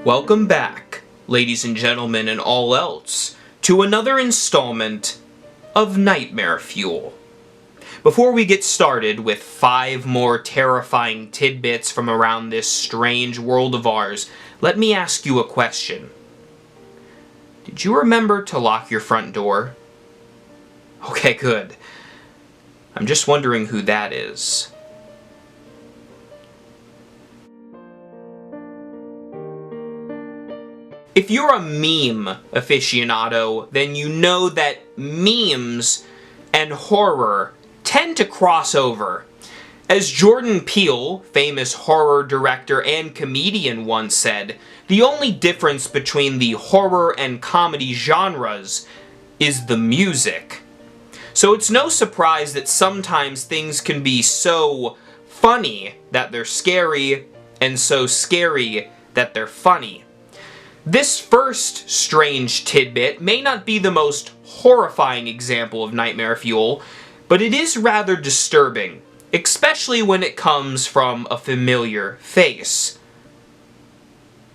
Welcome back, ladies and gentlemen and all else, to another installment of Nightmare Fuel. Before we get started with 5 more terrifying tidbits from around this strange world of ours, let me ask you a question. Did you remember to lock your front door? Okay, good. I'm just wondering who that is. If you're a meme aficionado, then you know that memes and horror tend to cross over. As Jordan Peele, famous horror director and comedian, once said, the only difference between the horror and comedy genres is the music. So it's no surprise that sometimes things can be so funny that they're scary, and so scary that they're funny. This first strange tidbit may not be the most horrifying example of nightmare fuel, but it is rather disturbing, especially when it comes from a familiar face.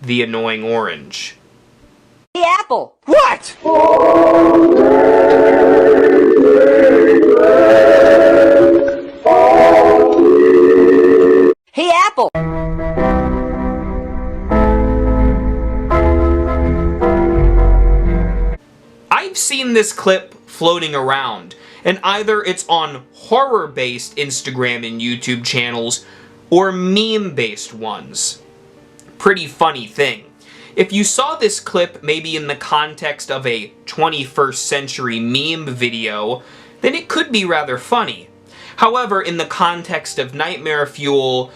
The annoying orange. Hey, Apple! What? Hey, Apple! I've seen this clip floating around, and either it's on horror-based Instagram and YouTube channels, or meme-based ones. Pretty funny thing. If you saw this clip maybe in the context of a 21st century meme video, then it could be rather funny. However, in the context of Nightmare Fuel,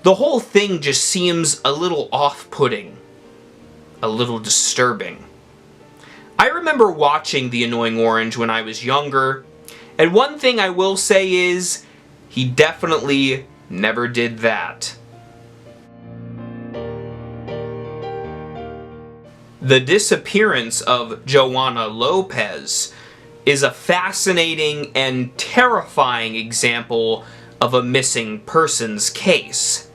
the whole thing just seems a little off-putting. A little disturbing. I remember watching The Annoying Orange when I was younger, and one thing I will say is, he definitely never did that. The disappearance of Joanna Lopez is a fascinating and terrifying example of a missing persons case.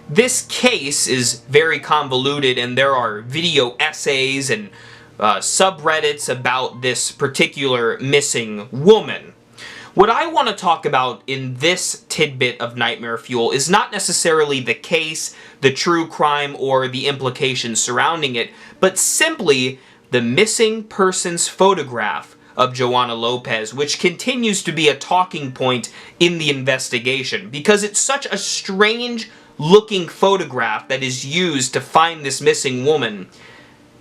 This case is very convoluted, and there are video essays and subreddits about this particular missing woman. What I want to talk about in this tidbit of Nightmare Fuel is not necessarily the case, the true crime, or the implications surrounding it, but simply the missing person's photograph of Joanna Lopez, which continues to be a talking point in the investigation, because it's such a strange looking photograph that is used to find this missing woman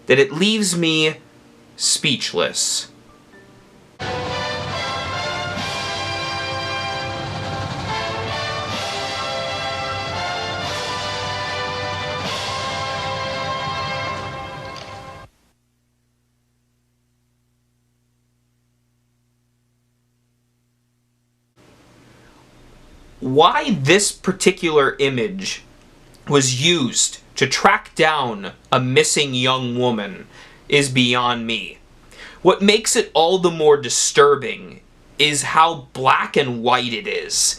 that it leaves me speechless. Why this particular image was used to track down a missing young woman is beyond me. What makes it all the more disturbing is how black and white it is.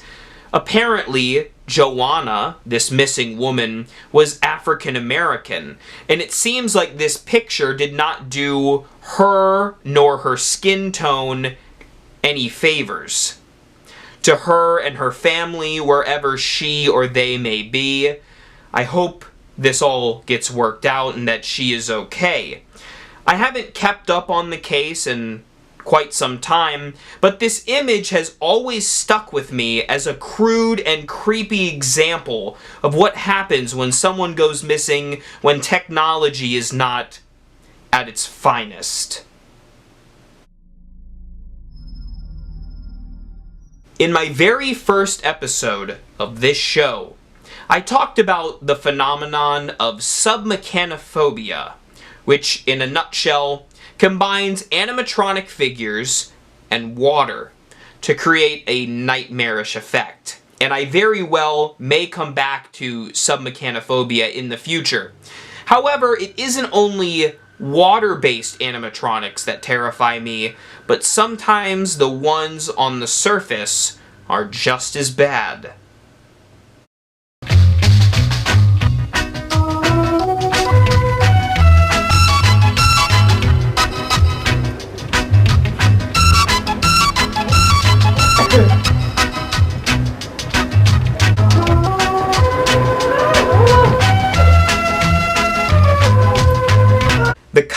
Apparently, Joanna, this missing woman, was African American, and it seems like this picture did not do her nor her skin tone any favors. To her and her family, wherever she or they may be, I hope this all gets worked out and that she is okay. I haven't kept up on the case in quite some time, but this image has always stuck with me as a crude and creepy example of what happens when someone goes missing when technology is not at its finest. In my very first episode of this show, I talked about the phenomenon of submechanophobia, which, in a nutshell, combines animatronic figures and water to create a nightmarish effect. And I very well may come back to submechanophobia in the future. However, it isn't only water-based animatronics that terrify me, but sometimes the ones on the surface are just as bad.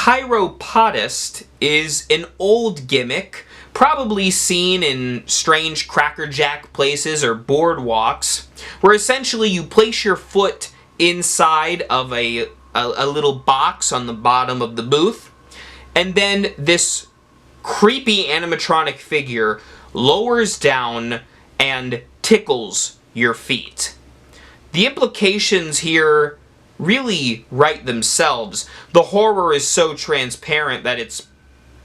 Cairo Poest is an old gimmick, probably seen in strange crackerjack places or boardwalks, where essentially you place your foot inside of a little box on the bottom of the booth, and then this creepy animatronic figure lowers down and tickles your feet. The implications here really write themselves. The horror is so transparent that it's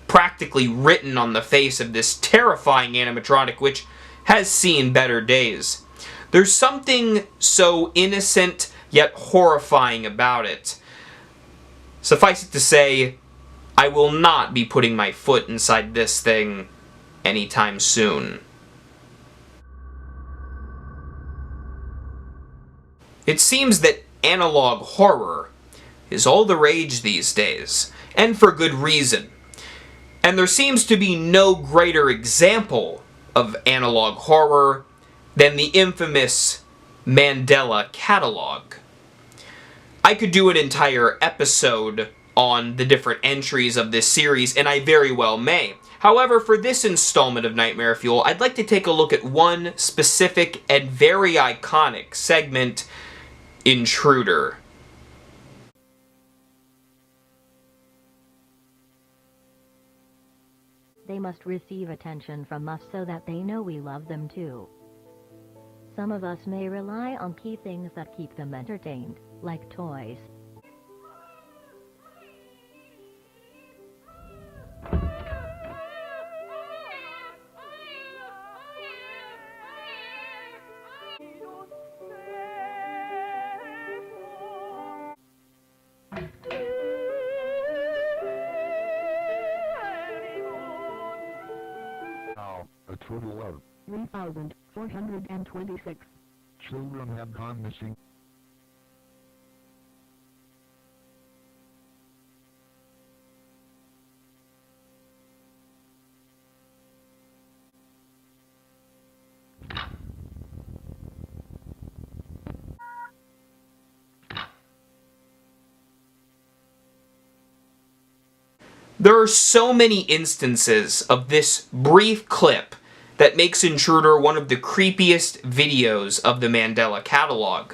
practically written on the face of this terrifying animatronic, which has seen better days. There's something so innocent yet horrifying about it. Suffice it to say, I will not be putting my foot inside this thing anytime soon. It seems that analog horror is all the rage these days, and for good reason. And there seems to be no greater example of analog horror than the infamous Mandela catalog. I could do an entire episode on the different entries of this series, and I very well may. However, for this installment of Nightmare Fuel, I'd like to take a look at one specific and very iconic segment, Intruder. They must receive attention from us so that they know we love them too. Some of us may rely on key things that keep them entertained, like toys. A total of 3,426 children have gone missing. There are so many instances of this brief clip that makes Intruder one of the creepiest videos of the Mandela catalog.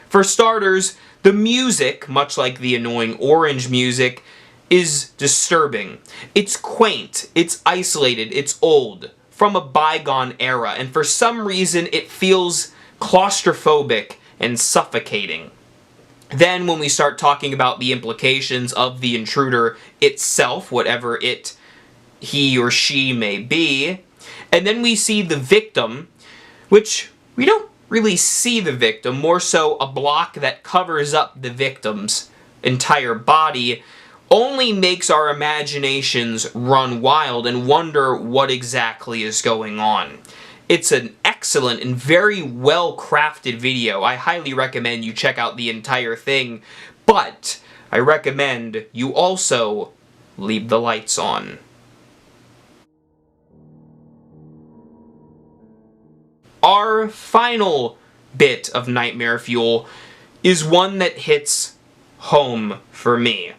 For starters, the music, much like the annoying orange music, is disturbing. It's quaint, it's isolated, it's old, from a bygone era, and for some reason it feels claustrophobic and suffocating. Then when we start talking about the implications of the intruder itself, whatever he or she may be, and then we see the victim, which we don't really see the victim, more so a block that covers up the victim's entire body, only makes our imaginations run wild and wonder what exactly is going on. It's an excellent and very well crafted video. I highly recommend you check out the entire thing, but I recommend you also leave the lights on. Our final bit of Nightmare Fuel is one that hits home for me.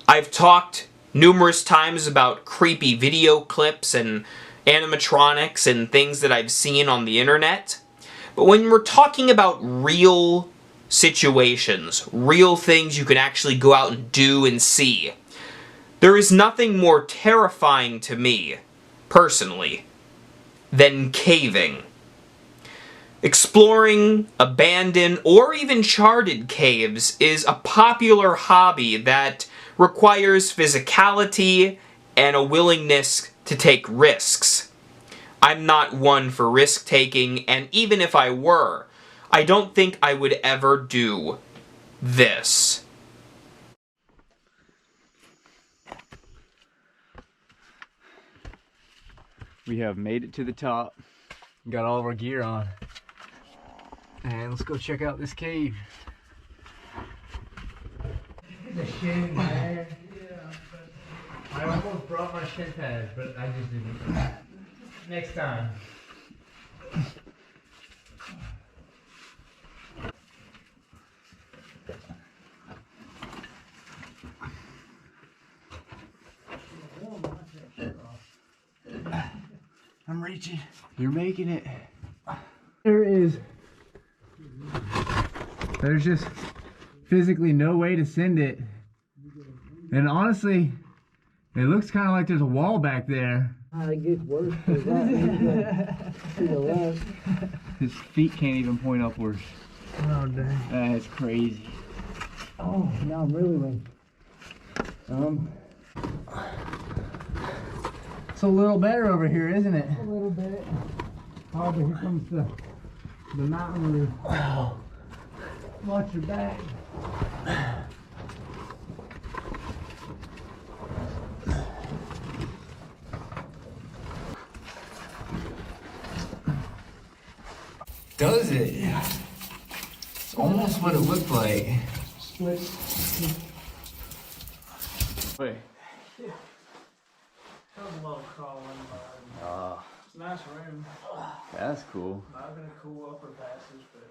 I've talked numerous times about creepy video clips and animatronics and things that I've seen on the internet, but when we're talking about real situations, real things you can actually go out and do and see, there is nothing more terrifying to me, personally, than caving. Exploring abandoned or even charted caves is a popular hobby that requires physicality and a willingness to take risks. I'm not one for risk-taking, and even if I were, I don't think I would ever do this. We have made it to the top, got all of our gear on, and let's go check out this cave. The shin, man. I almost brought my shin pads, but I just didn't. Next time. I'm reaching. You're making it. There's just physically no way to send it. And honestly, it looks kind of like there's a wall back there. It gets worse. To the left. His feet can't even point upwards. Oh, dang. That's crazy. Oh, now I'm really late. It's a little better over here, isn't it? A little bit. Oh, but here comes the mountain roof. Oh. Watch your back. Does it? It's almost what it looked like. Split. Wait. That was a little crawling, but it's a nice room. That's cool. Might have been a cool upper passage, but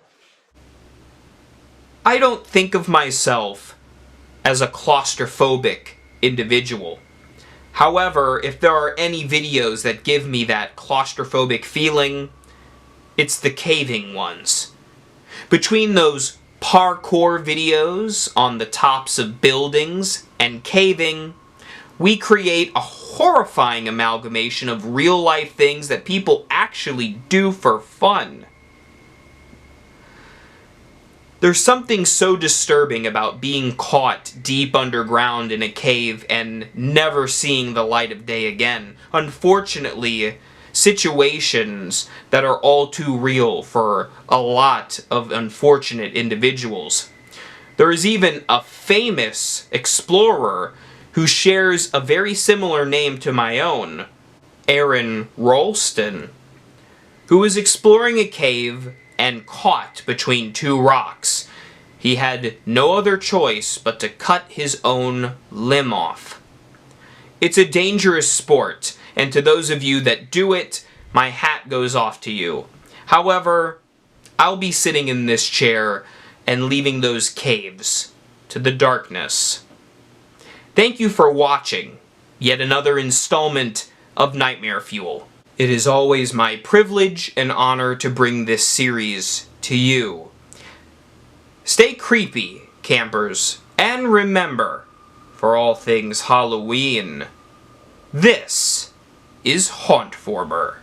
I don't think of myself as a claustrophobic individual. However, if there are any videos that give me that claustrophobic feeling, it's the caving ones. Between those parkour videos on the tops of buildings and caving, we create a horrifying amalgamation of real-life things that people actually do for fun. There's something so disturbing about being caught deep underground in a cave and never seeing the light of day again. Unfortunately, situations that are all too real for a lot of unfortunate individuals. There is even a famous explorer who shares a very similar name to my own, Aaron Ralston, who was exploring a cave and caught between two rocks. He had no other choice but to cut his own limb off. It's a dangerous sport, and to those of you that do it, my hat goes off to you. However, I'll be sitting in this chair and leaving those caves to the darkness. Thank you for watching yet another installment of Nightmare Fuel. It is always my privilege and honor to bring this series to you. Stay creepy, campers, and remember, for all things Halloween, this is hauntformer.